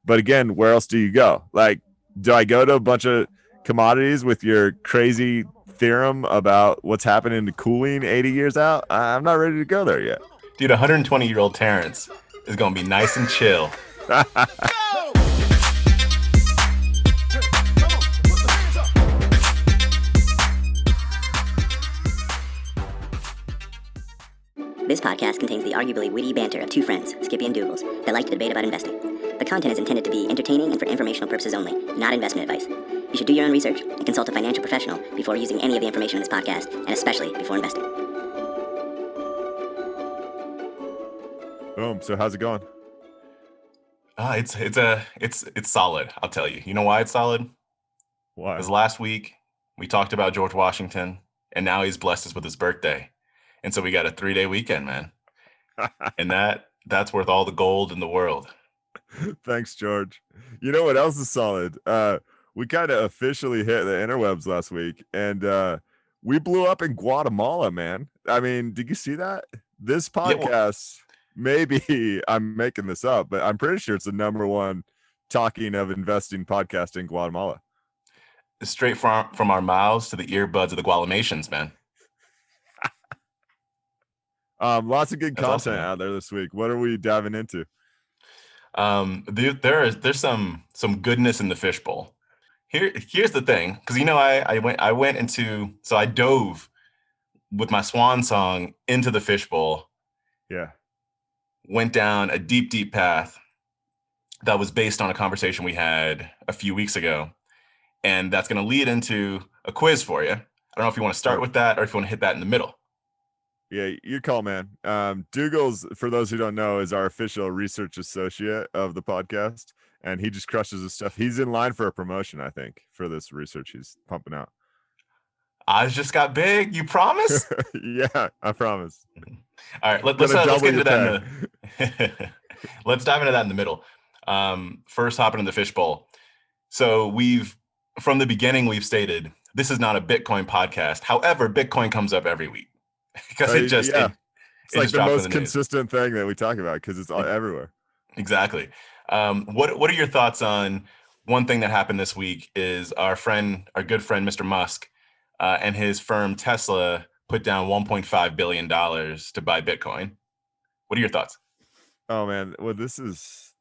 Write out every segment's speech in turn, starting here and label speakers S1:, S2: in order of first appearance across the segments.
S1: But again, where else do you go? Like, do I go to a bunch of commodities with your crazy theorem about what's happening to cooling 80 years out? I'm not ready to go there yet.
S2: Dude, 120-year-old Terrence is going to be nice and chill.
S3: This podcast contains the arguably witty banter of two friends, Skippy and Doogles, that like to debate about investing. The content is intended to be entertaining and for informational purposes only, not investment advice. You should do your own research and consult a financial professional before using any of the information in this podcast, and especially before investing.
S1: Boom. So how's it going?
S2: It's solid. I'll tell you. You know why it's solid?
S1: Why?
S2: Because last week we talked about George Washington, and now he's blessed us with his birthday, and so we got a 3-day weekend, man. And that's worth all the gold in the world.
S1: Thanks, George. You know what else is solid? We kind of officially hit the interwebs last week, and we blew up in Guatemala, man. I mean, did you see that? This podcast, maybe I'm making this up, but I'm pretty sure it's the #1 talking of investing podcast in Guatemala.
S2: Straight from our mouths to the earbuds of the Guatemalations, man.
S1: Lots of good content
S2: awesome,
S1: out there this week. What are we diving into?
S2: There's some goodness in the fishbowl. Here's the thing, because I dove with my swan song into the fishbowl.
S1: Yeah.
S2: Went down a deep path that was based on a conversation we had a few weeks ago, and that's going to lead into a quiz for you. I don't know if you want to start with that or if you want to hit that in the middle.
S1: Yeah, your call, man. Doogles, for those who don't know, is our official research associate of the podcast, and he just crushes his stuff. He's in line for a promotion, I think, for this research he's pumping out.
S2: Eyes just got big. You promise?
S1: Yeah, I promise.
S2: All right, let's get into that. Let's dive into that in the middle. First, hopping in the fishbowl. So from the beginning, we've stated this is not a Bitcoin podcast. However, Bitcoin comes up every week. Because it's
S1: like the most consistent thing that we talk about because it's all everywhere.
S2: Exactly. What are your thoughts on one thing that happened this week? Is our good friend Mr. Musk and his firm Tesla put down $1.5 billion to buy Bitcoin. What are your thoughts?
S1: Oh man, well this is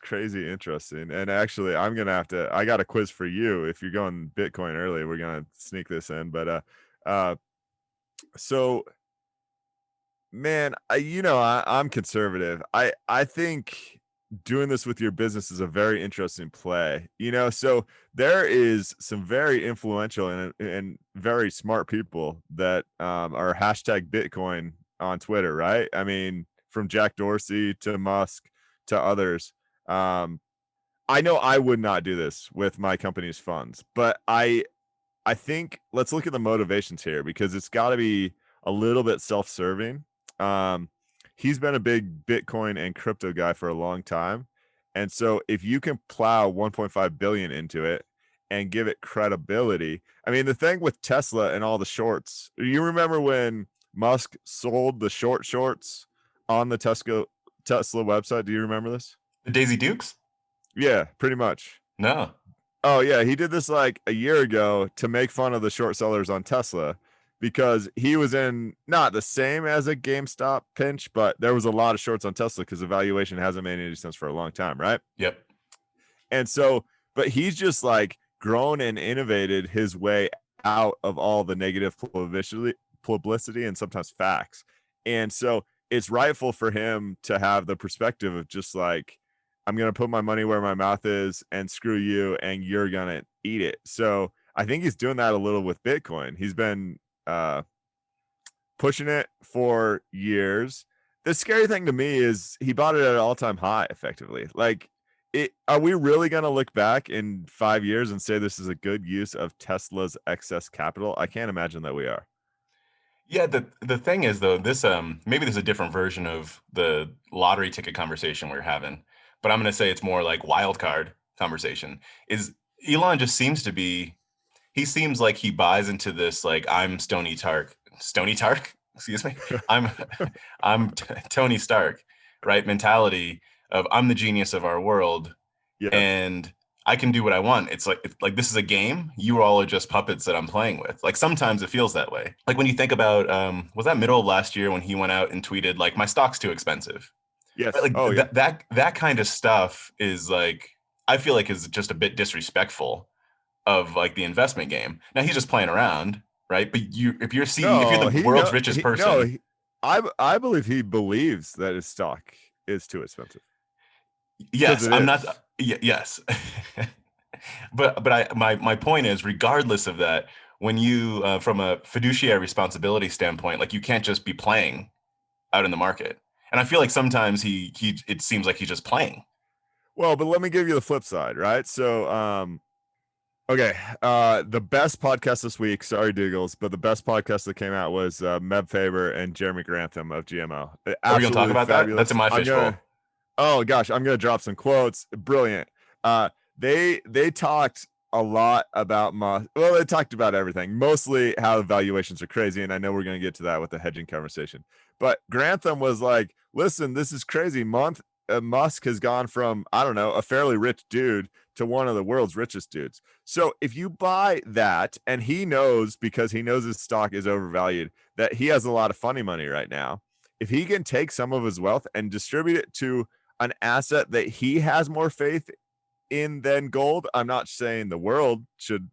S1: crazy interesting. And actually I got a quiz for you. If you're going Bitcoin early, we're gonna sneak this in. But so man, I'm conservative. I think doing this with your business is a very interesting play. So there is some very influential and very smart people that are hashtag Bitcoin on Twitter, right? I mean, from Jack Dorsey to Musk to others. I know I would not do this with my company's funds, but I think let's look at the motivations here because it's got to be a little bit self-serving. He's been a big Bitcoin and crypto guy for a long time. And so if you can plow 1.5 billion into it and give it credibility, I mean, the thing with Tesla and all the shorts, you remember when Musk sold the shorts on the Tesla website? Do you remember this?
S2: The Daisy Dukes?
S1: Yeah, pretty much.
S2: No.
S1: Oh yeah. He did this like a year ago to make fun of the short sellers on Tesla, because he was in not the same as a GameStop pinch, but there was a lot of shorts on Tesla because the valuation hasn't made any sense for a long time, right?
S2: Yep.
S1: And so, but he's just like grown and innovated his way out of all the negative publicity and sometimes facts. And so it's rightful for him to have the perspective of just like, I'm going to put my money where my mouth is and screw you and you're going to eat it. So I think he's doing that a little with Bitcoin. He's been pushing it for years. The scary thing to me is he bought it at an all-time high effectively. Like, are we really going to look back in 5 years and say this is a good use of Tesla's excess capital? I can't imagine that we are.
S2: Yeah, the thing is though, this maybe there's a different version of the lottery ticket conversation we're having, but I'm going to say it's more like wild card conversation. Is Elon just seems like he buys into this, like, I'm Tony Stark, excuse me. I'm Tony Stark, right? Mentality of I'm the genius of our world
S1: Yes.
S2: and I can do what I want. It's like this is a game. You all are just puppets that I'm playing with. Like sometimes it feels that way. Like when you think about was that middle of last year when he went out and tweeted like my stock's too expensive. Right?
S1: Yes.
S2: Like
S1: Oh yeah.
S2: that kind of stuff is like I feel like is just a bit disrespectful of like the investment game. Now he's just playing around, right? But if you're CEO, if you're
S1: No,
S2: the
S1: he
S2: world's
S1: no
S2: richest
S1: he no.
S2: person,
S1: I believe he believes that his stock is too expensive because
S2: yes,
S1: it
S2: I'm not.
S1: is.
S2: Yes, but my point is, regardless of that, when you from a fiduciary responsibility standpoint, like you can't just be playing out in the market. And I feel like sometimes he it seems like he's just playing.
S1: Well, but let me give you the flip side, right? So, okay, the best podcast this week, sorry, Doogles, but the best podcast that came out was Meb Faber and Jeremy Grantham of GMO.
S2: Are we gonna talk
S1: Absolutely
S2: about that? That's
S1: fabulous.
S2: in my
S1: I'm gonna,
S2: fishbowl.
S1: oh gosh, I'm gonna drop some quotes. Brilliant. They talked a lot about Musk. Well, they talked about everything, mostly how valuations are crazy, and I know we're gonna get to that with the hedging conversation. But Grantham was like, "Listen, this is crazy. Musk has gone from I don't know a fairly rich dude to one of the world's richest dudes. So if you buy that, and he knows because he knows his stock is overvalued, that he has a lot of funny money right now. If he can take some of his wealth and distribute it to an asset that he has more faith in than gold, I'm not saying the world should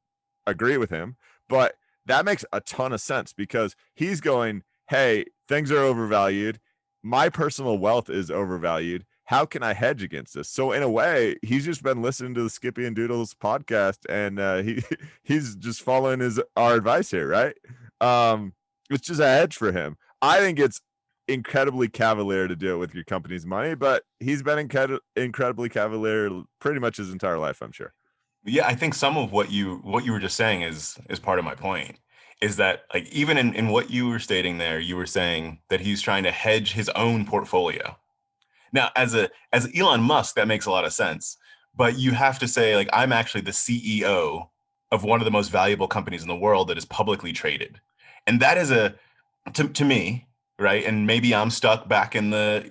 S1: agree with him, but that makes a ton of sense because he's going, hey, things are overvalued. My personal wealth is overvalued. How can I hedge against this? So in a way, he's just been listening to the Skippy and Doodles podcast, and he's just following our advice here, right? It's just a hedge for him. I think it's incredibly cavalier to do it with your company's money, but he's been incredibly cavalier pretty much his entire life, I'm sure.
S2: Yeah, I think some of what you were just saying is part of my point. Is that like even in what you were stating there, you were saying that he's trying to hedge his own portfolio. Now, as Elon Musk, that makes a lot of sense. But you have to say, like, I'm actually the CEO of one of the most valuable companies in the world that is publicly traded. And that is to me, right? And maybe I'm stuck back in the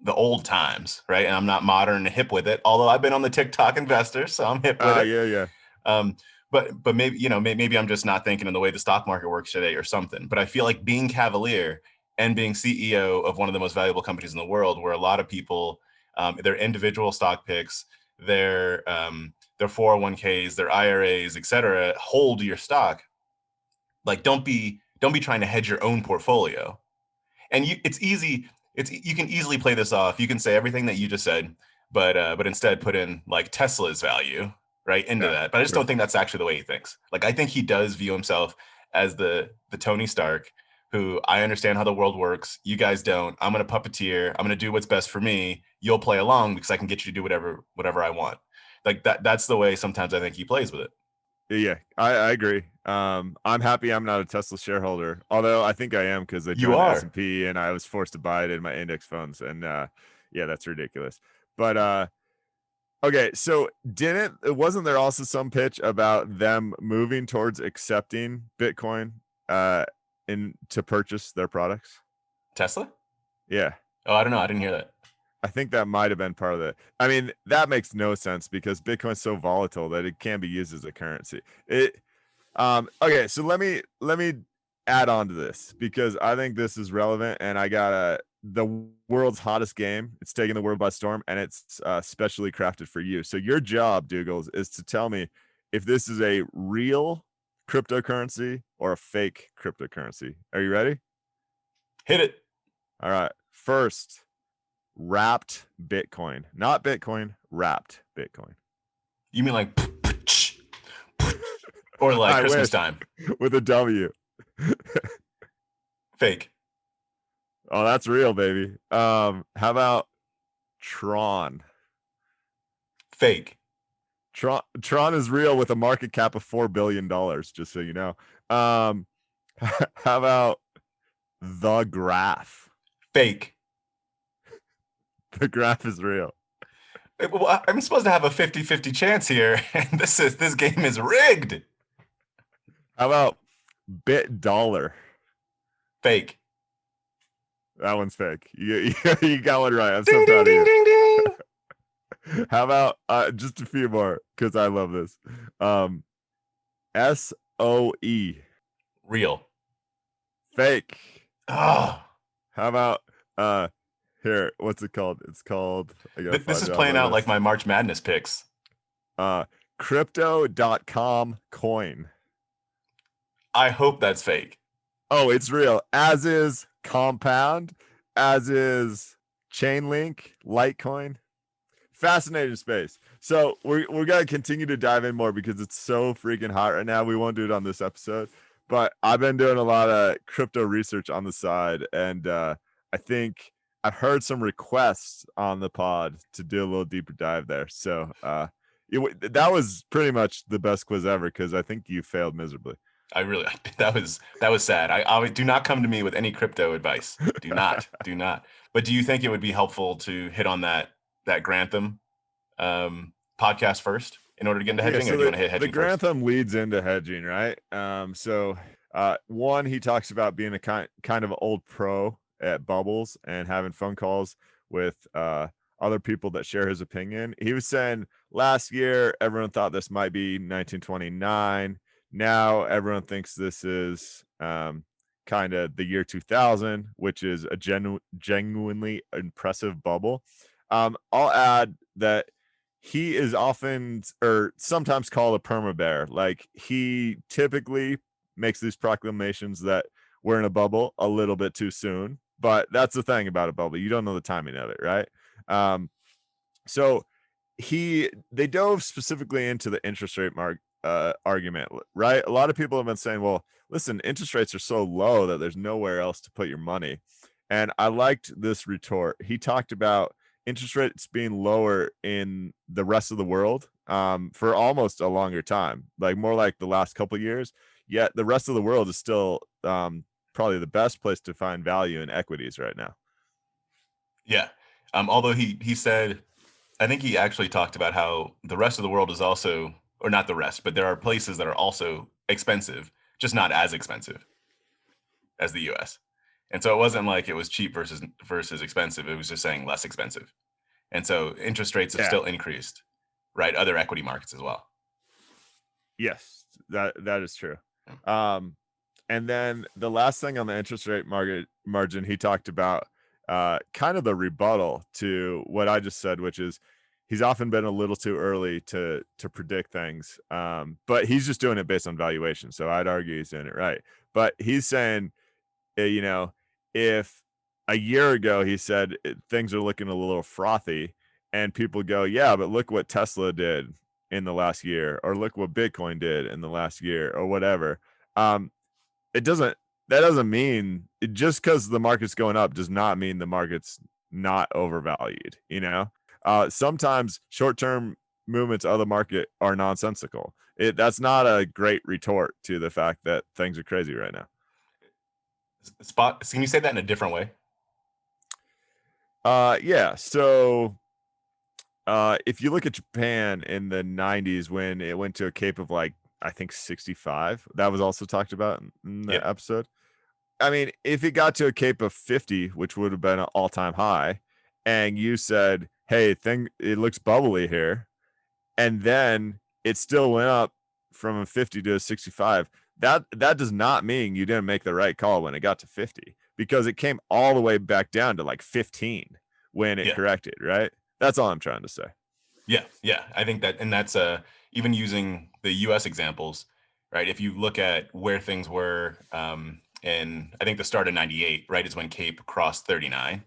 S2: old times, right? And I'm not modern and hip with it. Although I've been on the TikTok investor, so I'm hip with it.
S1: Yeah.
S2: Um, but maybe maybe I'm just not thinking in the way the stock market works today or something. But I feel like being cavalier and being CEO of one of the most valuable companies in the world, where a lot of people, their individual stock picks, their 401ks, their IRAs, et cetera, hold your stock. Like don't be trying to hedge your own portfolio. And it's easy. You can easily play this off. You can say everything that you just said, but instead put in like Tesla's value right into
S1: Yeah,
S2: that. But I just
S1: sure.
S2: don't think that's actually the way he thinks. Like I think he does view himself as the Tony Stark, who I understand how the world works. You guys don't. I'm gonna puppeteer. I'm gonna do what's best for me. You'll play along because I can get you to do whatever I want. Like that's the way sometimes I think he plays with it.
S1: Yeah, I agree. I'm happy I'm not a Tesla shareholder, although I think I am because I
S2: You
S1: joined the
S2: are.
S1: S&P and I was forced to buy it in my index funds, and yeah, that's ridiculous. But okay, so wasn't there also some pitch about them moving towards accepting Bitcoin in to purchase their products?
S2: Tesla?
S1: Yeah.
S2: Oh, I don't know. I didn't hear that.
S1: I think that might have been part of it. I mean, that makes no sense because Bitcoin's so volatile that it can be used as a currency. Okay, so let me add on to this because I think this is relevant, and I got the world's hottest game. It's taking the world by storm, and it's specially crafted for you. So your job, Dougals, is to tell me if this is a real cryptocurrency or a fake cryptocurrency. Are you ready?
S2: Hit it.
S1: All right. First, wrapped Bitcoin, not Bitcoin, wrapped Bitcoin.
S2: You mean like or like
S1: I
S2: Christmas
S1: wish
S2: time?
S1: with a W.
S2: Fake.
S1: Oh, that's real, baby. How about Tron?
S2: Fake.
S1: Tron is real with a market cap of $4 billion, just so you know. How about the graph?
S2: Fake.
S1: The graph is real.
S2: Well, I'm supposed to have a 50-50 chance here, and this game is rigged.
S1: How about bit dollar?
S2: Fake.
S1: That one's fake. You got one right. I'm so
S2: Ding ding
S1: proud of
S2: ding
S1: you.
S2: ding ding.
S1: How about just a few more because I love this. SOE,
S2: Real.
S1: fake.
S2: Oh,
S1: How about here? What's it called? It's called. I gotta
S2: this
S1: find
S2: is
S1: it on my
S2: playing out like
S1: list.
S2: my March Madness picks.
S1: Crypto.com coin.
S2: I hope that's fake.
S1: Oh, it's real. As is Compound, as is Chainlink, Litecoin. Fascinating space. So we're gonna continue to dive in more because it's so freaking hot right now. We won't do it on this episode, but I've been doing a lot of crypto research on the side, and I think I've heard some requests on the pod to do a little deeper dive there. So that was pretty much the best quiz ever because I think you failed miserably.
S2: I really that was sad. I do not come to me with any crypto advice. Do not. But do you think it would be helpful to hit on that Grantham podcast first in order to get into
S1: Yeah,
S2: hedging, or
S1: so
S2: do you want to hit
S1: the
S2: hedging first?
S1: Grantham leads into hedging, right? So one, he talks about being a kind of old pro at bubbles and having phone calls with other people that share his opinion. He was saying last year everyone thought this might be 1929. Now everyone thinks this is kind of the year 2000, which is a genuinely impressive bubble. I'll add that he is often or sometimes called a perma bear. Like he typically makes these proclamations that we're in a bubble a little bit too soon. But that's the thing about a bubble. You don't know the timing of it, right? So they dove specifically into the interest rate argument, right? A lot of people have been saying, well, listen, interest rates are so low that there's nowhere else to put your money. And I liked this retort. He talked about interest rates being lower in the rest of the world for almost a longer time, like more like the last couple of years. Yet the rest of the world is still probably the best place to find value in equities right now.
S2: Yeah. Although he said, I think he actually talked about how the rest of the world is also, or not the rest, but there are places that are also expensive, just not as expensive as the US. And so it wasn't like it was cheap versus expensive. It was just saying less expensive. And so interest rates have
S1: Yeah.
S2: still increased, right? Other equity markets as well.
S1: Yes, that is true. And then the last thing on the interest rate margin, he talked about kind of the rebuttal to what I just said, which is he's often been a little too early to predict things, but he's just doing it based on valuation. So I'd argue he's doing it right. But he's saying, if a year ago he said things are looking a little frothy, and people go, yeah, but look what Tesla did in the last year, or look what Bitcoin did in the last year, or whatever. It doesn't that doesn't mean just because the market's going up does not mean the market's not overvalued. Sometimes short-term movements of the market are nonsensical. That's not a great retort to the fact that things are crazy right now.
S2: Can you say that in a different way?
S1: Yeah. So if you look at Japan in the 90s when it went to a cape of like I think 65, that was also talked about in the episode. I mean, if it got to a cape of 50, which would have been an all-time high, and you said, "Hey, it looks bubbly here," and then it still went up from a 50 to a 65, that does not mean you didn't make the right call when it got to 50, because it came all the way back down to like 15 when it corrected, right? That's all I'm trying to say.
S2: Yeah. I think that, and that's even using the U.S. examples, right? If you look at where things were, and I think the start of '98, right, is when Cape crossed 39,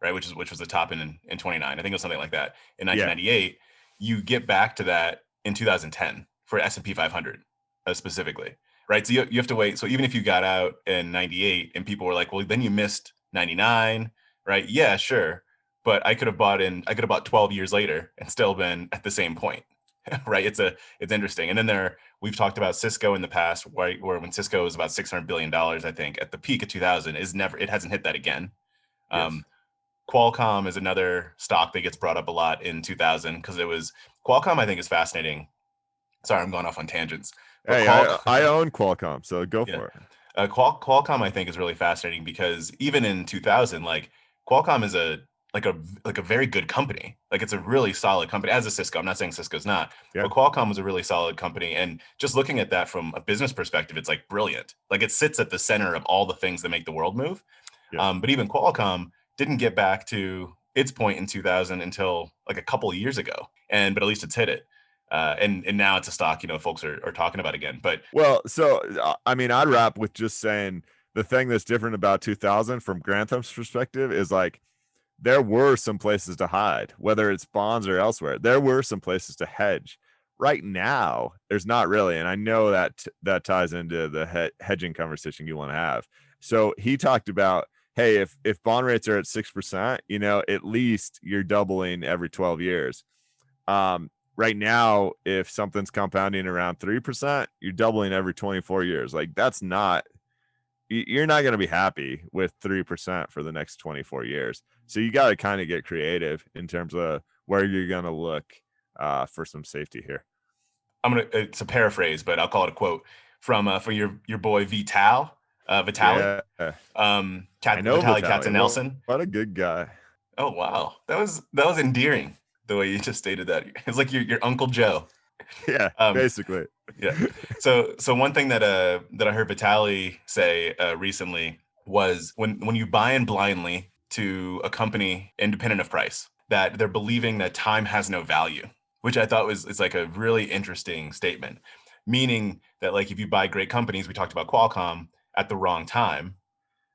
S2: right, which was the top in 29. I think it was something like that in 1998. You get back to that in 2010 for S&P 500 specifically, right? So you have to wait. So even if you got out in '98 and people were like, well, then you missed '99, right? Yeah, sure. But I could have bought 12 years later and still been at the same point, right? It's interesting. And then we've talked about Cisco in the past, right? Where when Cisco was about $600 billion, I think at the peak of 2000 it hasn't hit that again. Yes. Qualcomm is another stock that gets brought up a lot in 2000 because Qualcomm, I think, is fascinating. Sorry, I'm going off on tangents. But
S1: hey, I own Qualcomm, so go for it.
S2: Qualcomm, I think, is really fascinating because even in 2000, like Qualcomm is a like a very good company. Like it's a really solid company, as a Cisco. I'm not saying Cisco's not,
S1: Yeah.
S2: but Qualcomm was a really solid company. And just looking at that from a business perspective, it's like brilliant. Like it sits at the center of all the things that make the world move.
S1: Yeah.
S2: But even Qualcomm didn't get back to its point in 2000 until like a couple of years ago. But at least it's hit it. And now it's a stock, folks are talking about again. But
S1: Well, so I mean, I'd wrap with just saying the thing that's different about 2000 from Grantham's perspective is like there were some places to hide, whether it's bonds or elsewhere. There were some places to hedge. Right now, there's not really, and I know that that ties into the hedging conversation you want to have. So he talked about, hey, if bond rates are at 6%, at least you're doubling every 12 years. Right now, if something's compounding around 3%, you're doubling every 24 years. Like that's not, you're not going to be happy with 3% for the next 24 years. So you got to kind of get creative in terms of where you're going to look for some safety here.
S2: it's a paraphrase, but I'll call it a quote from your boy Vitali.
S1: Yeah. I know
S2: Vitali
S1: Vitaly.
S2: Katzenelson.
S1: What a good guy.
S2: Oh wow, that was endearing the way you just stated that. It's like your Uncle Joe.
S1: Yeah, basically.
S2: Yeah. So one thing that I heard Vitali say recently was when you buy in blindly to a company independent of price, that they're believing that time has no value, which I thought it's like a really interesting statement, meaning that like if you buy great companies, we talked about Qualcomm, at the wrong time,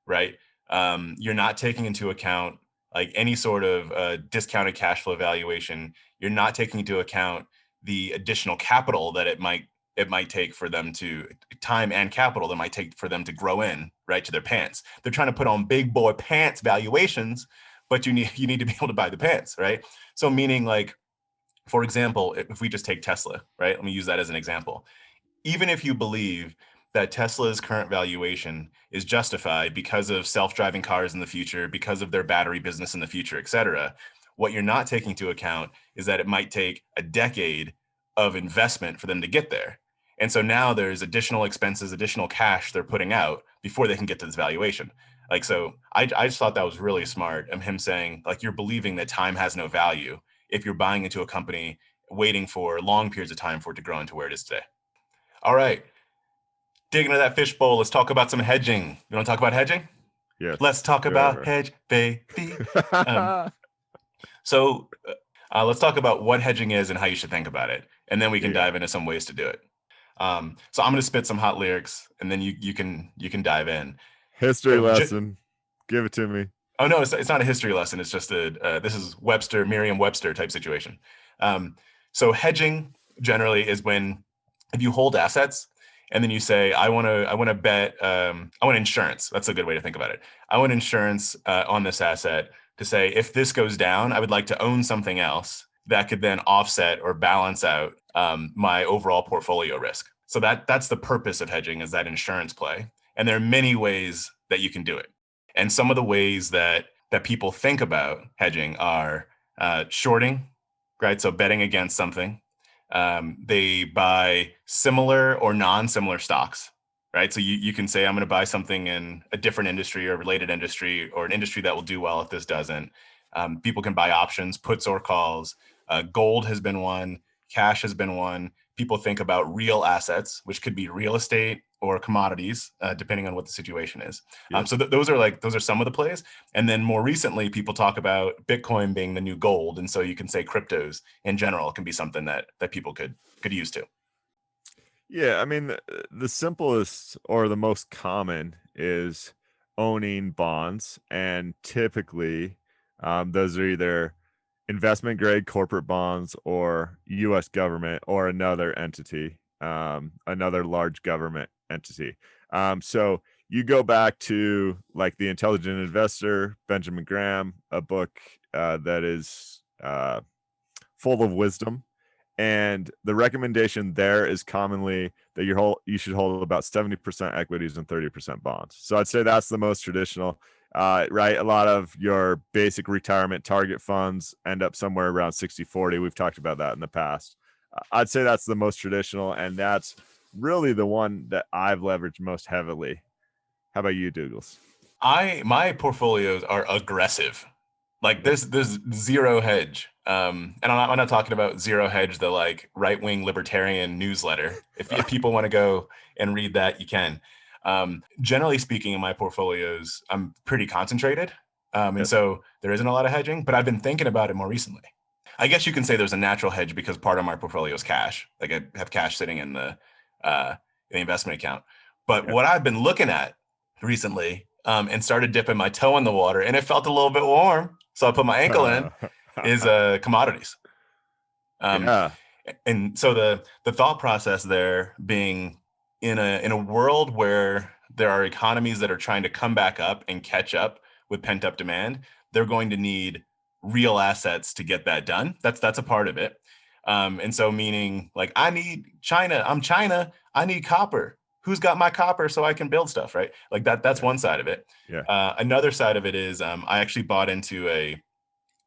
S2: right? You're not taking into account like any sort of discounted cash flow valuation. You're not taking into account the additional capital that it might take for them to time and capital that might take for them to grow in right to their pants. They're trying to put on big boy pants valuations, but you need to be able to buy the pants, right? So meaning like, for example, if we just take Tesla, right? Let me use that as an example. Even if you believe that Tesla's current valuation is justified because of self-driving cars in the future, because of their battery business in the future, et cetera, what you're not taking into account is that it might take a decade of investment for them to get there. And so now there's additional expenses, additional cash they're putting out before they can get to this valuation. Like, so I just thought that was really smart of him saying, like, you're believing that time has no value if you're buying into a company waiting for long periods of time for it to grow into where it is today. All right. Dig into that fishbowl. Let's talk about some hedging. You want to talk about hedging?
S1: Yes.
S2: Let's talk about hedge, baby. So let's talk about what hedging is and how you should think about it. And then we can dive into some ways to do it. So I'm going to spit some hot lyrics and then you can dive in.
S1: History lesson. Give it to me.
S2: Oh, no, it's not a history lesson. It's just this is Merriam-Webster type situation. So hedging generally is when if you hold assets and then you say, I want to bet, I want insurance. That's a good way to think about it. I want insurance on this asset to say, if this goes down, I would like to own something else that could then offset or balance out my overall portfolio risk. So that's the purpose of hedging, is that insurance play. And there are many ways that you can do it. And some of the ways that people think about hedging are shorting, right? So betting against something. They buy similar or non-similar stocks, right? So you can say, I'm going to buy something in a different industry or related industry or an industry that will do well if this doesn't. People can buy options, puts or calls. Gold has been one. Cash has been one. People think about real assets, which could be real estate or commodities, depending on what the situation is. So those are some of the plays. And then more recently, people talk about Bitcoin being the new gold. And so you can say cryptos in general can be something that people could use too.
S1: Yeah, I mean, the simplest or the most common is owning bonds. And typically, those are either investment grade corporate bonds or US government or another entity, another large government entity. So you go back to like The Intelligent Investor, Benjamin Graham, a book that is full of wisdom. And the recommendation there is commonly that you should hold about 70% equities and 30% bonds. So I'd say that's the most traditional. Right. A lot of your basic retirement target funds end up somewhere around 60-40. We've talked about that in the past. I'd say that's the most traditional, and that's really the one that I've leveraged most heavily. How about you, Douglas?
S2: My portfolios are aggressive. Like there's zero hedge. And I'm not talking about Zero Hedge, the like right-wing libertarian newsletter. If people want to go and read that, you can. Generally speaking, in my portfolios, I'm pretty concentrated. And
S1: Yep.
S2: so there isn't a lot of hedging, but I've been thinking about it more recently. I guess you can say there's a natural hedge because part of my portfolio is cash. Like I have cash sitting in the investment account. But
S1: Yep.
S2: what I've been looking at recently, and started dipping my toe in the water, and it felt a little bit warm, so I put my ankle in, is commodities.
S1: Yeah.
S2: And so the thought process there being in a world where there are economies that are trying to come back up and catch up with pent up demand, they're going to need real assets to get that done. That's a part of it. And so meaning like I need China, I'm China, I need copper. Who's got my copper so I can build stuff, right? Like that's
S1: Yeah.
S2: one side of it.
S1: Yeah.
S2: Another side of it is I actually bought into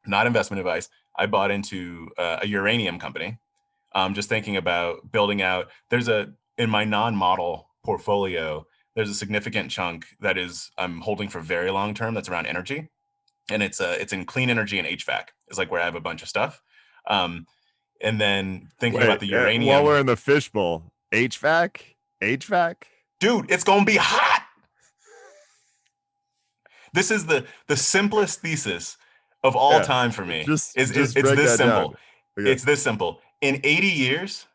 S2: not investment advice. I bought into a uranium company. Just thinking about building out. In my non-model portfolio, there's a significant chunk that is I'm holding for very long term. That's around energy, and it's in clean energy and HVAC. Is like where I have a bunch of stuff. Um, and then thinking about
S1: Wait,
S2: the
S1: while we're
S2: uranium,
S1: in the fishbowl, HVAC?
S2: dude, it's gonna be hot. This is the simplest thesis of all
S1: Yeah.
S2: time for me.
S1: Just
S2: It's
S1: break
S2: this
S1: that down.
S2: simple.
S1: Okay.
S2: It's this simple. In 80 years,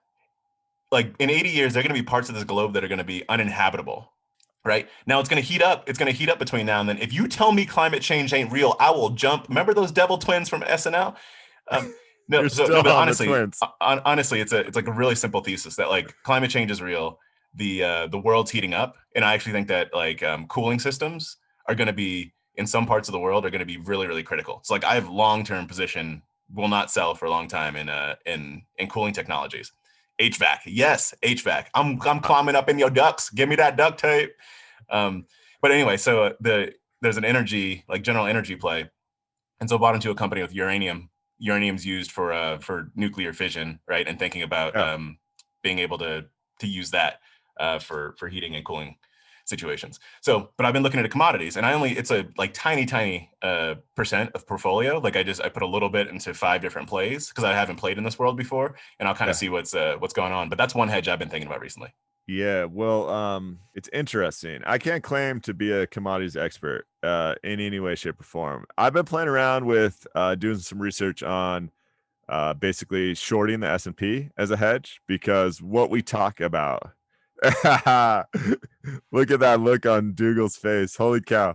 S2: there are going to be parts of this globe that are going to be uninhabitable. Right now, it's going to heat up. It's going to heat up between now and then. If you tell me climate change ain't real, I will jump. Remember those devil twins from SNL?
S1: You're still
S2: But
S1: on the
S2: honestly,
S1: twins.
S2: it's like a really simple thesis that like climate change is real. The world's heating up, and I actually think that like cooling systems are going to be in some parts of the world are going to be really really critical. So like I have long term position, will not sell for a long time in cooling technologies. HVAC, yes, HVAC. I'm climbing up in your ducts. Give me that duct tape. But anyway, so there's an energy like general energy play, and so I bought into a company with uranium. Uranium's used for nuclear fission, right? And thinking about
S1: Yeah.
S2: being able to use that for heating and cooling situations. So, but I've been looking at commodities, and it's a like tiny percent of portfolio. Like I put a little bit into 5 different plays because I haven't played in this world before, and I'll kind of
S1: Yeah.
S2: see what's going on. But that's one hedge I've been thinking about recently.
S1: Yeah, well, it's interesting. I can't claim to be a commodities expert in any way, shape, or form. I've been playing around with doing some research on basically shorting the S&P as a hedge because what we talk about. Look at that look on Doogles' face. Holy cow.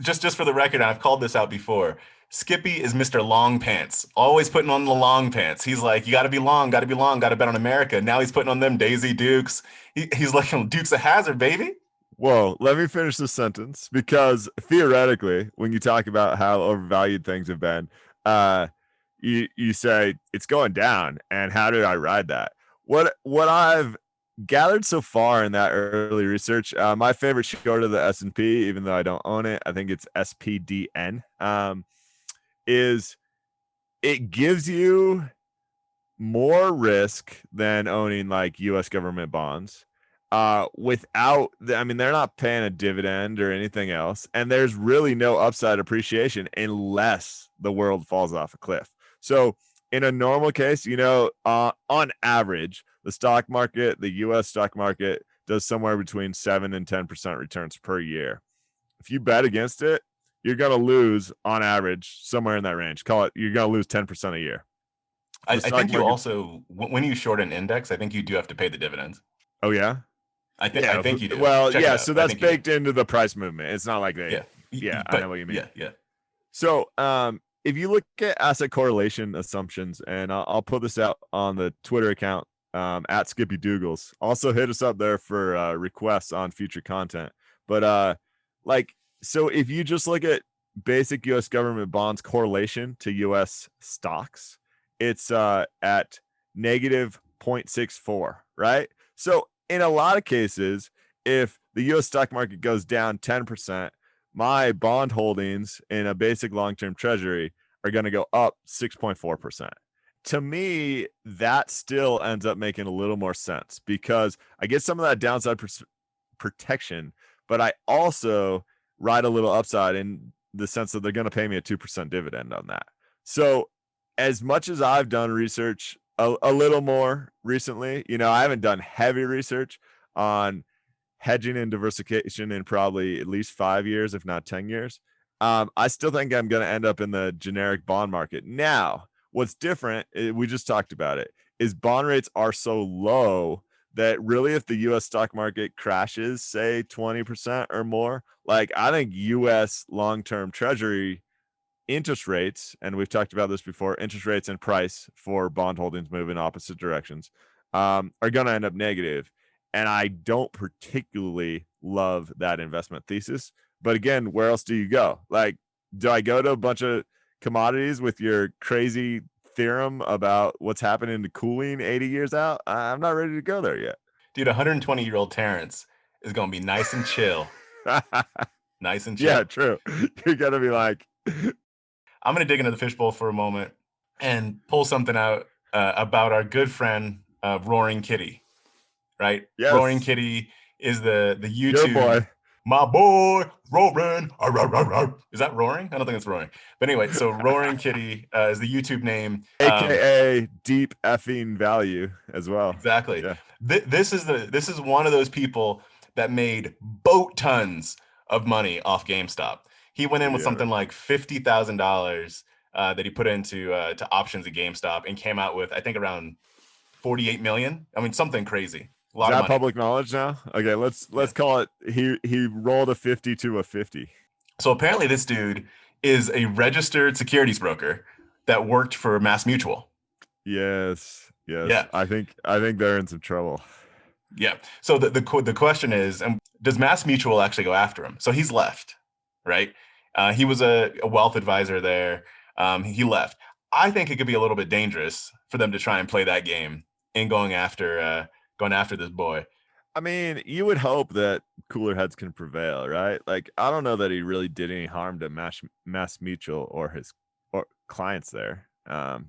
S2: Just for the record, I've called this out before. Skippy is Mr. Long Pants, always putting on the long pants. He's like, you got to be long, got to be long, got to bet on America. Now he's putting on them Daisy Dukes. He's like, Dukes of Hazard, baby.
S1: Whoa, let me finish this sentence because theoretically, when you talk about how overvalued things have been, uh, you say it's going down, and how did I ride that? What I've gathered so far in that early research, my favorite short of the S&P, even though I don't own it, I think it's SPDN, is it gives you more risk than owning like U.S. government bonds. I mean, they're not paying a dividend or anything else, and there's really no upside appreciation unless the world falls off a cliff. So, in a normal case, on average, the stock market, the U.S. stock market, does somewhere between 7 and 10% returns per year. If you bet against it, you're going to lose on average somewhere in that range. Call it, you're going to lose 10% a year.
S2: I
S1: The stock
S2: think you
S1: market.
S2: also, when you short an index, I think you do have to pay the dividends.
S1: Oh yeah.
S2: I
S1: Yeah.
S2: think you do.
S1: Well,
S2: Check it
S1: yeah.
S2: out.
S1: So
S2: I
S1: that's
S2: think you do.
S1: baked into the price movement. It's not like they.
S2: Yeah.
S1: Yeah, I know
S2: But
S1: what you mean.
S2: yeah.
S1: So, if you look at asset correlation assumptions, and I'll put this out on the Twitter account at Skippy Doogles. Also, hit us up there for requests on future content. But so if you just look at basic U.S. government bonds correlation to U.S. stocks, it's at negative 0.64, right? So in a lot of cases, if the U.S. stock market goes down 10%, my bond holdings in a basic long-term treasury are going to go up 6.4%. To me, that still ends up making a little more sense because I get some of that downside protection, but I also ride a little upside. And the sense that they're going to pay me a 2% dividend on that. So as much as I've done research a little more recently, I haven't done heavy research on hedging and diversification in probably at least 5 years, if not 10 years. I still think I'm going to end up in the generic bond market. Now, what's different, we just talked about it, is bond rates are so low that really if the US stock market crashes, say 20% or more, like I think US long-term treasury interest rates, and we've talked about this before, interest rates and price for bond holdings move in opposite directions, are going to end up negative. And I don't particularly love that investment thesis. But again, where else do you go? Like, do I go to a bunch of commodities with your crazy theorem about what's happening to cooling 80 years out? I'm not ready to go there yet.
S2: Dude, 120-year-old Terrence is going to be nice and chill. Nice and chill.
S1: Yeah, true. You're going to be like...
S2: I'm going to dig into the fishbowl for a moment and pull something out about our good friend, Roaring Kitty, right?
S1: Yes.
S2: Roaring Kitty is the YouTube...
S1: Your boy.
S2: My boy, Roaring. Is that Roaring? I don't think it's Roaring. But anyway, so Roaring Kitty is the YouTube name.
S1: AKA deep effing value as well.
S2: Exactly.
S1: Yeah.
S2: This is one of those people that made boat tons of money off GameStop. He went in with something like $50,000 that he put into to options at GameStop and came out with, I think, around 48 million. I mean, something crazy. A lot
S1: Is
S2: of
S1: that
S2: money.
S1: public knowledge now? Okay, let's call it. He rolled a 50 to a 50.
S2: So apparently, this dude is a registered securities broker that worked for Mass Mutual.
S1: Yes.
S2: Yeah.
S1: I think they're in some trouble.
S2: Yeah. So the question is, does Mass Mutual actually go after him? So he's left, right? He was a wealth advisor there. He left. I think it could be a little bit dangerous for them to try and play that game in going after this boy.
S1: I mean, you would hope that cooler heads can prevail, right? Like, I don't know that he really did any harm to Mass Mutual or his clients there. Do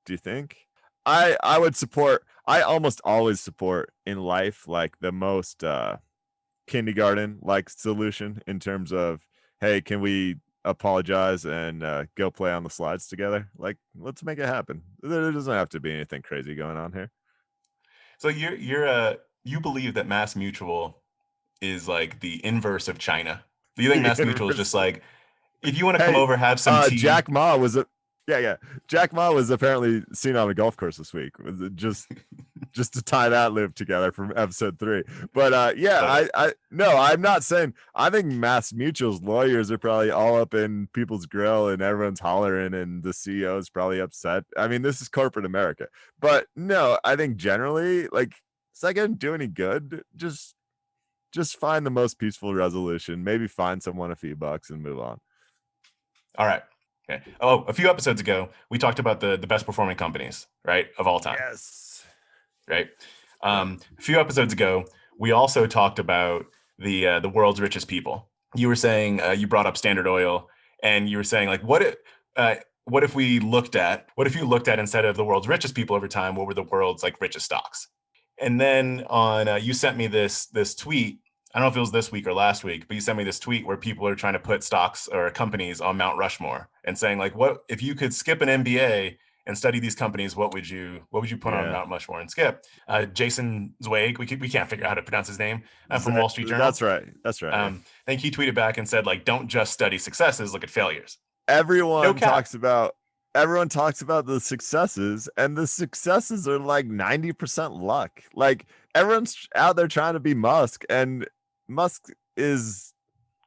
S1: you think? I would support. I almost always support in life like the most kindergarten like solution in terms of, hey, can we apologize and go play on the slides together? Like, let's make it happen. There doesn't have to be anything crazy going on here.
S2: So you believe that Mass Mutual is like the inverse of China? Do you think Mass Mutual is just like, if you want to come over, have some tea?
S1: Jack Ma was Jack Ma was apparently seen on a golf course this week. Was it just to tie that live together from episode 3? But I'm not saying. I think Mass Mutual's lawyers are probably all up in people's grill and everyone's hollering and the CEO is probably upset. I mean, this is corporate America. But no, I think generally, like, it's not gonna do any good. Just find the most peaceful resolution. Maybe find someone a few bucks and move on.
S2: All right. Okay. Oh, a few episodes ago, we talked about the best performing companies, right, of all time.
S1: Yes.
S2: Right. A few episodes ago, we also talked about the world's richest people. You were saying you brought up Standard Oil, and you were saying, like, what if you looked at instead of the world's richest people over time, what were the world's like richest stocks? And then on you sent me this tweet. I don't know if it was this week or last week, but you sent me this tweet where people are trying to put stocks or companies on Mount Rushmore and saying, like, what if you could skip an MBA and study these companies? What would you put on Mount Rushmore and skip? Jason Zweig, we can't figure out how to pronounce his name, from Wall Street Journal.
S1: That's right. I
S2: think he tweeted back and said, like, don't just study successes, look at failures.
S1: Everyone talks about the successes, and the successes are like 90% luck. Like, everyone's out there trying to be Musk, and Musk is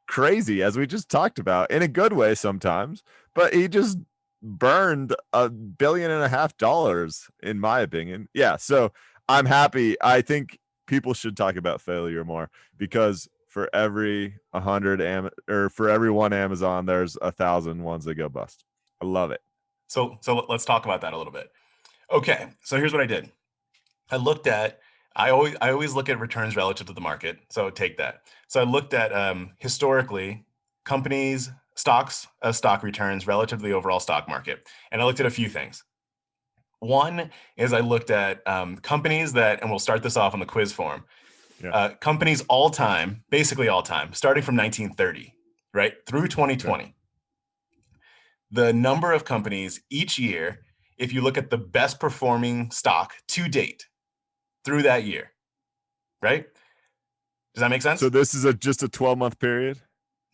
S1: crazy, as we just talked about, in a good way sometimes, but he just burned $1.5 billion, in my opinion. Yeah, so I'm happy. I think people should talk about failure more, because for every 100 or for every one Amazon, there's 1,000 ones that go bust. I love it.
S2: So let's talk about that a little bit. Okay, so here's what I did. I always look at returns relative to the market. So take that. So I looked at historically companies, stocks, stock returns relative to the overall stock market. And I looked at a few things. One is I looked at companies that, and we'll start this off on the quiz form. Companies all time, basically all time, starting from 1930, right, through 2020. the number of companies each year, if you look at the best performing stock to date through that year, right? Does that make sense?
S1: So this is just a 12-month period?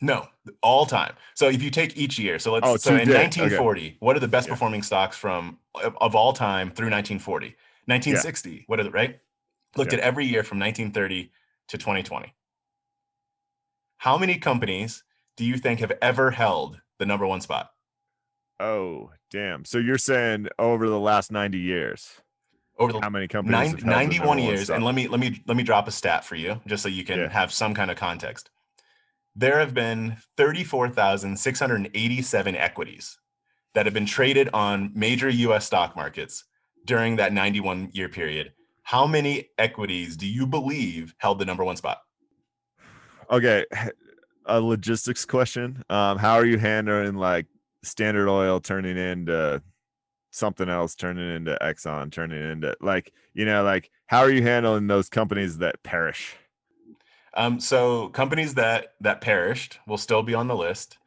S2: No, all time. So if you take each year, so
S1: Oh,
S2: so
S1: to
S2: in
S1: date. Okay.
S2: 1940, what are the best
S1: Yeah.
S2: performing stocks of all time through 1940? 1960, what are the, right? Looked
S1: Yeah.
S2: at every year from 1930 to 2020. How many companies do you think have ever held the number one spot?
S1: Oh, damn. So you're saying over the last 90 years,
S2: Over the
S1: how many companies have held the number
S2: 91
S1: one
S2: years, and
S1: spot?
S2: let me drop a stat for you just so you can
S1: Yeah.
S2: have some kind of context. There have been 34,687 equities that have been traded on major US stock markets during that 91-year period. How many equities do you believe held the number one spot?
S1: Okay. A logistics question. How are you handling like Standard Oil turning into something else, turning into Exxon, turning into like, like how are you handling those companies that perish?
S2: So companies that perished will still be on the list.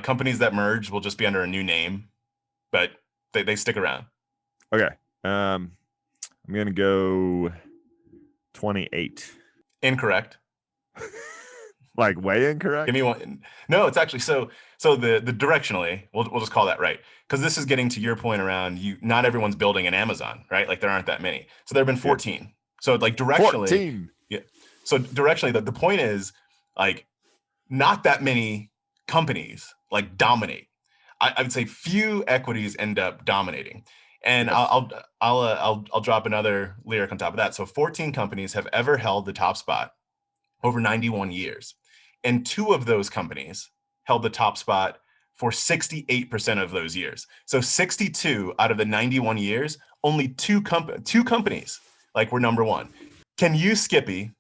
S2: Companies that merged will just be under a new name, but they stick around.
S1: Okay. I'm gonna go 28.
S2: Incorrect.
S1: Like way incorrect.
S2: Give me one. No, it's actually so the directionally, we'll just call that right. Because this is getting to your point around not everyone's building an Amazon, right? Like there aren't that many. So there have been
S1: Yeah.
S2: 14. So like directionally,
S1: 14.
S2: yeah. So directionally, the point is like not that many companies like dominate. I would say few equities end up dominating. And
S1: Yes.
S2: I'll drop another lyric on top of that. So 14 companies have ever held the top spot over 91 years. And 2 of those companies held the top spot for 68% of those years. So 62 out of the 91 years, only two companies like were number one. Can you, Skippy,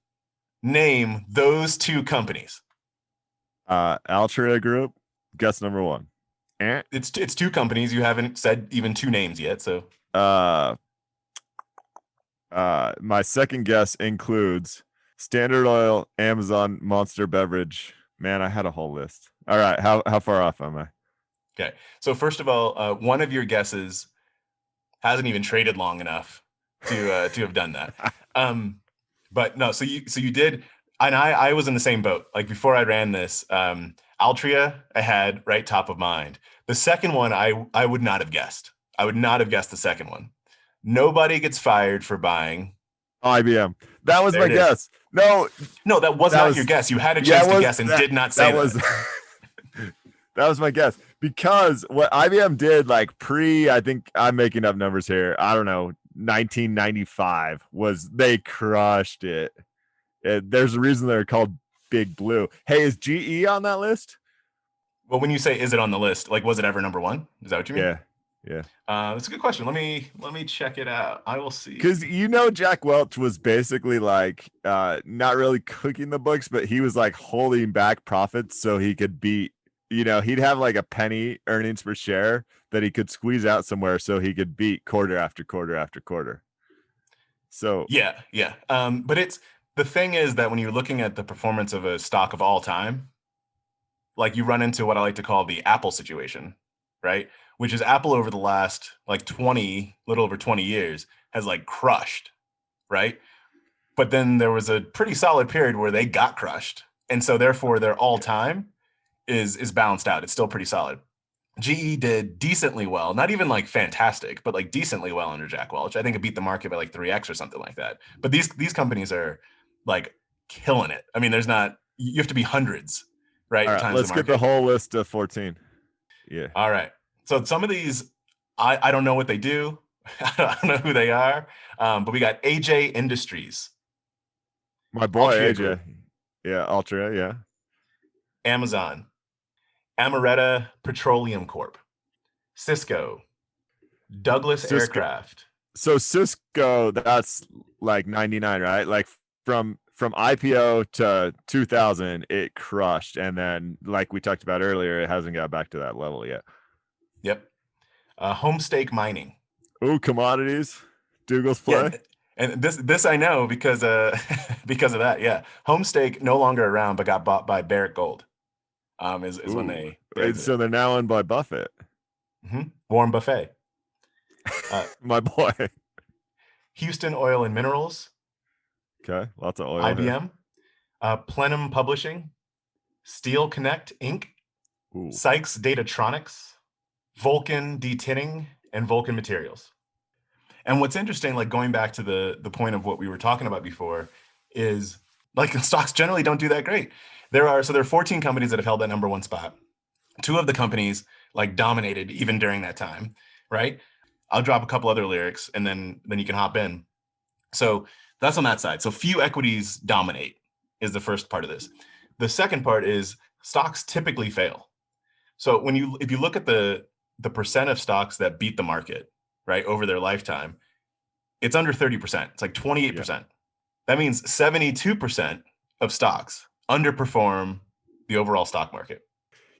S2: name those 2 companies?
S1: Altria Group, guess number 1.
S2: It's 2 companies. You haven't said even 2 names yet. So
S1: my second guess includes Standard Oil, Amazon, Monster Beverage. Man, I had a whole list. All right, how far off am I?
S2: okay. So first of all, one of your guesses hasn't even traded long enough to have done that. But no, so you did, and I was in the same boat. Like before I ran this, Altria I had right top of mind. The second one I would not have guessed. I would not have guessed the second one. Nobody gets fired for buying.
S1: IBM. That was
S2: There
S1: my
S2: it is.
S1: guess. No,
S2: that was not your guess. You had a chance to guess and did not say that.
S1: That was my guess because what IBM did like I think I'm making up numbers here. I don't know, 1995 was they crushed it. There's a reason they're called Big Blue. Hey, is GE on that list?
S2: Well, when you say is it on the list, like was it ever number one? Is that what you mean?
S1: Yeah.
S2: That's a good question. Let me check it out. I will see.
S1: Because Jack Welch was basically like not really cooking the books, but he was like holding back profits so he could beat. He'd have like a penny earnings per share that he could squeeze out somewhere so he could beat quarter after quarter after quarter. So
S2: yeah. But it's the thing is that when you're looking at the performance of a stock of all time, like you run into what I like to call the Apple situation, right? Which is Apple over the last like little over 20 years has like crushed, right? But then there was a pretty solid period where they got crushed. And so therefore their all time is balanced out. It's still pretty solid. GE did decently well, not even like fantastic, but like decently well under Jack Welch. I think it beat the market by like 3x or something like that. But these companies are like killing it. I mean, you have to be hundreds, right?
S1: All right, let's get the whole list of 14. Yeah.
S2: All right. So some of these, I don't know what they do. I don't know who they are. But we got AJ Industries.
S1: My boy,
S2: Altria
S1: AJ.
S2: Group.
S1: Yeah, Altria, yeah.
S2: Amazon. Amaretta Petroleum Corp. Cisco. Douglas Aircraft.
S1: So Cisco, that's like 99, right? Like from IPO to 2000, it crushed. And then like we talked about earlier, it hasn't got back to that level yet.
S2: Yep. Homestake Mining.
S1: Ooh, commodities. Doogles play.
S2: Yeah, and this I know because because of that. Yeah, Homestake no longer around, but got bought by Barrick Gold. Is when they
S1: so they're now owned by Buffett.
S2: Warren Buffett.
S1: My boy.
S2: Houston Oil and Minerals,
S1: Okay, lots of oil here.
S2: IBM, Plenum Publishing, Steel Connect Inc.,
S1: Ooh.
S2: Sykes Datatronics, Vulcan Detinning, and Vulcan Materials. And what's interesting, like going back to the point of what we were talking about before, is like stocks generally don't do that great. There are 14 companies that have held that number one spot. Two of the companies like dominated even during that time, right? I'll drop a couple other lyrics and then you can hop in. So that's on that side. So few equities dominate is the first part of this. The second part is stocks typically fail. So if you look at the percent of stocks that beat the market, right, over their lifetime, it's under 30%. It's like 28%. Yeah. That means 72% of stocks underperform the overall stock market.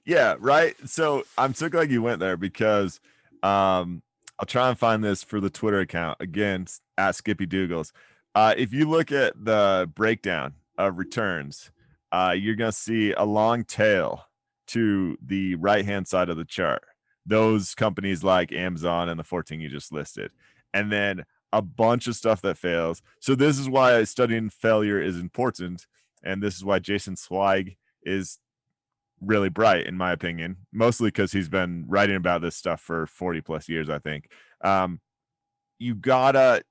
S1: Yeah, right. So I'm so glad you went there because I'll try and find this for the Twitter account again at Skippy Doogles. If you look at the breakdown of returns, you're going to see a long tail to the right-hand side of the chart. Those companies like Amazon and the 14 you just listed. And then a bunch of stuff that fails. So this is why studying failure is important. And this is why Jason Zweig is really bright, in my opinion, mostly because he's been writing about this stuff for 40 plus years, I think. You gotta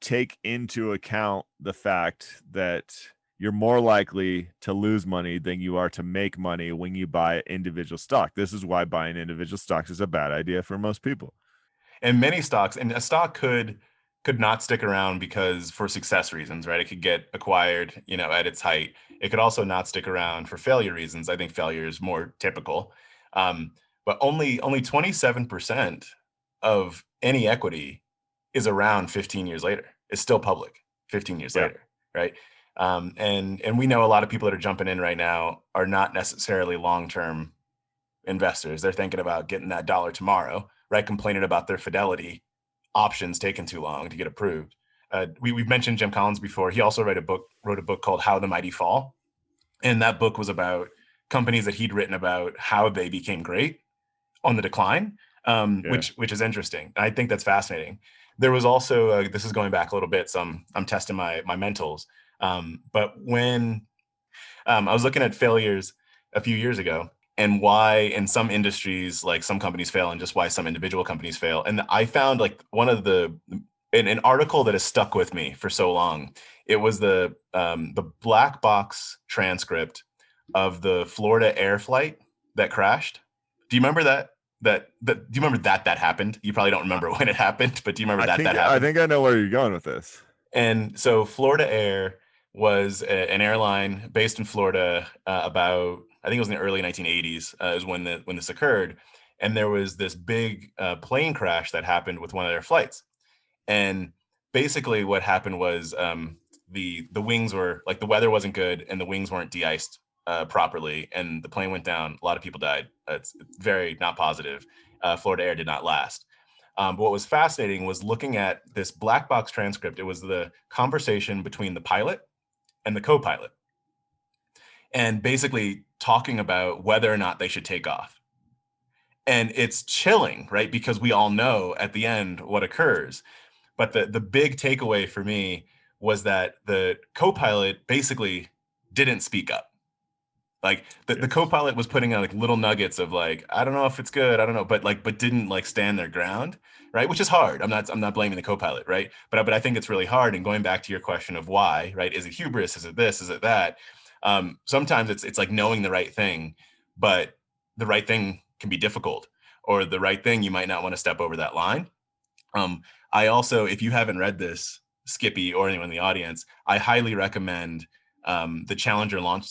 S1: take into account the fact that you're more likely to lose money than you are to make money when you buy individual stock. This is why buying individual stocks is a bad idea for most people.
S2: And many stocks, and a stock could not stick around because for success reasons, right? It could get acquired, at its height. It could also not stick around for failure reasons. I think failure is more typical. But only 27% of any equity is around 15 years later. It's still public 15 years later, right? And we know a lot of people that are jumping in right now are not necessarily long-term investors. They're thinking about getting that dollar tomorrow, right? Complaining about their Fidelity options taking too long to get approved. We've mentioned Jim Collins before. He also wrote a book called How the Mighty Fall. And that book was about companies that he'd written about how they became great on the decline, which is interesting. And I think that's fascinating. There was also, this is going back a little bit, so I'm testing my mentals. But when I was looking at failures a few years ago, and why in some industries, like some companies fail, and just why some individual companies fail. And I found like one of an article that has stuck with me for so long. It was the black box transcript of the Florida Air flight that crashed. Do you remember that? Do you remember that happened? You probably don't remember when it happened, but do you remember that happened?
S1: I think I know where you're going with this.
S2: And so Florida Air was an airline based in Florida about, I think it was in the early 1980s is when this occurred. And there was this big plane crash that happened with one of their flights. And basically what happened was the wings were, like, the weather wasn't good and the wings weren't de-iced properly. And the plane went down. A lot of people died. It's very not positive. Florida Air did not last. But what was fascinating was looking at this black box transcript. It was the conversation between the pilot and the co-pilot, and basically talking about whether or not they should take off. And it's chilling, right? Because we all know at the end what occurs. But the big takeaway for me was that the co-pilot basically didn't speak up. Like the co-pilot was putting out like little nuggets of like, I don't know if it's good, I don't know, but didn't like stand their ground, right? Which is hard. I'm not blaming the co-pilot, right? But I think it's really hard. And going back to your question of why, right? Is it hubris? Is it this? Is it that? Sometimes it's like knowing the right thing, but the right thing can be difficult, or the right thing, you might not want to step over that line. I also, if you haven't read this, Skippy, or anyone in the audience, I highly recommend the Challenger Launch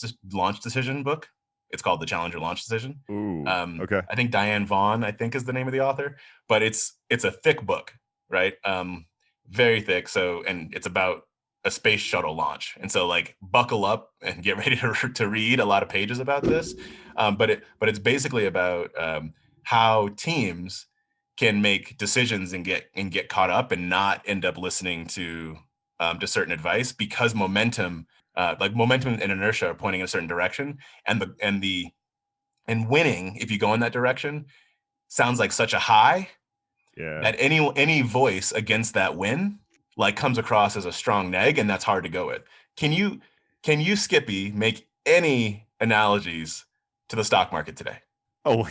S2: Decision book. It's called The Challenger Launch Decision.
S1: Ooh, okay.
S2: I think Diane Vaughn, I think, is the name of the author, but it's a thick book, right? Very thick. So, and it's about a space shuttle launch. And so like buckle up and get ready to read a lot of pages about this. But it's basically about how teams can make decisions and get caught up and not end up listening to certain advice, because momentum and inertia are pointing in a certain direction, and winning, if you go in that direction, sounds like such a high
S1: Yeah.
S2: that any voice against that win like comes across as a strong neg, and that's hard to go with. Can you Skippy make any analogies to the stock market today?
S1: Oh,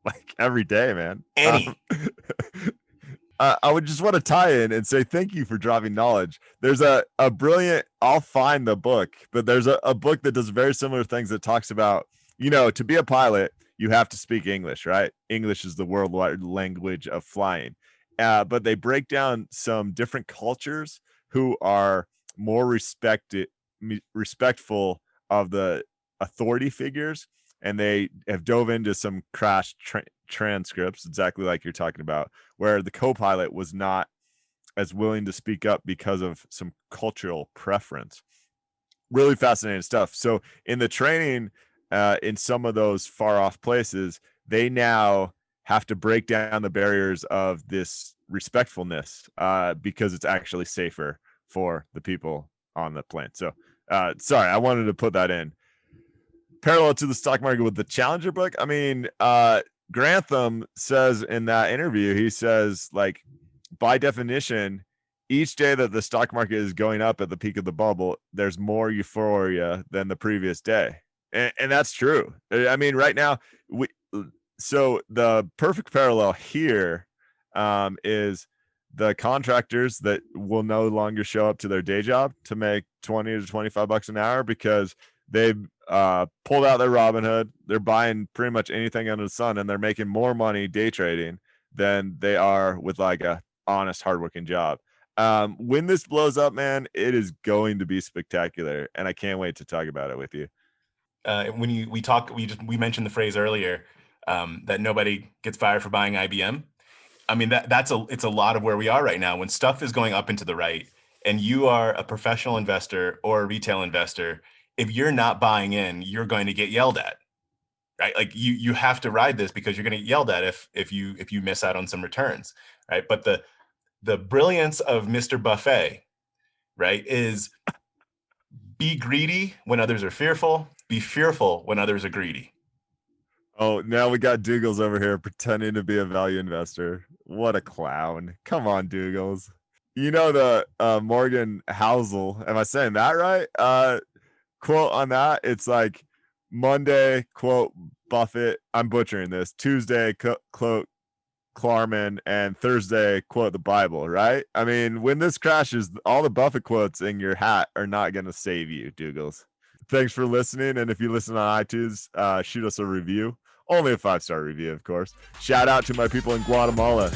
S1: like every day, man.
S2: Any?
S1: I would just want to tie in and say thank you for dropping knowledge. There's a brilliant, I'll find the book, but there's a book that does very similar things that talks about, to be a pilot, you have to speak English, right? English is the worldwide language of flying. But they break down some different cultures who are more respectful of the authority figures, and they have dove into some crash transcripts, exactly like you're talking about, where the co-pilot was not as willing to speak up because of some cultural preference. Really fascinating stuff. So in the training, in some of those far off places, they now have to break down the barriers of this respectfulness because it's actually safer for the people on the plane. So sorry, I wanted to put that in. Parallel to the stock market with the Challenger book, I mean, Grantham says in that interview, he says, like, by definition, each day that the stock market is going up at the peak of the bubble, there's more euphoria than the previous day. And that's true. I mean, right now, so the perfect parallel here is the contractors that will no longer show up to their day job to make 20 to 25 bucks an hour because they've pulled out their Robinhood. They're buying pretty much anything under the sun, and they're making more money day trading than they are with like a honest, hardworking job. When this blows up, man, it is going to be spectacular, and I can't wait to talk about it with you.
S2: When we mentioned the phrase earlier that nobody gets fired for buying IBM. I mean, it's a lot of where we are right now. When stuff is going up and to the right, and you are a professional investor or a retail investor, if you're not buying in, you're going to get yelled at, right? Like you have to ride this because you're going to get yelled at if you miss out on some returns, right? But the brilliance of Mr. Buffet, right, is be greedy when others are fearful, be fearful when others are greedy.
S1: Oh, now we got Doogles over here pretending to be a value investor. What a clown. Come on, Doogles. You know the Morgan Housel, am I saying that right? Quote on that, it's like Monday, quote, Buffett, I'm butchering this, Tuesday, quote, Klarman, and Thursday, quote, the Bible, right? I mean, when this crashes, all the Buffett quotes in your hat are not going to save you, Doogles. Thanks for listening, and if you listen on iTunes, shoot us a review. Only a 5-star review, of course. Shout out to my people in Guatemala.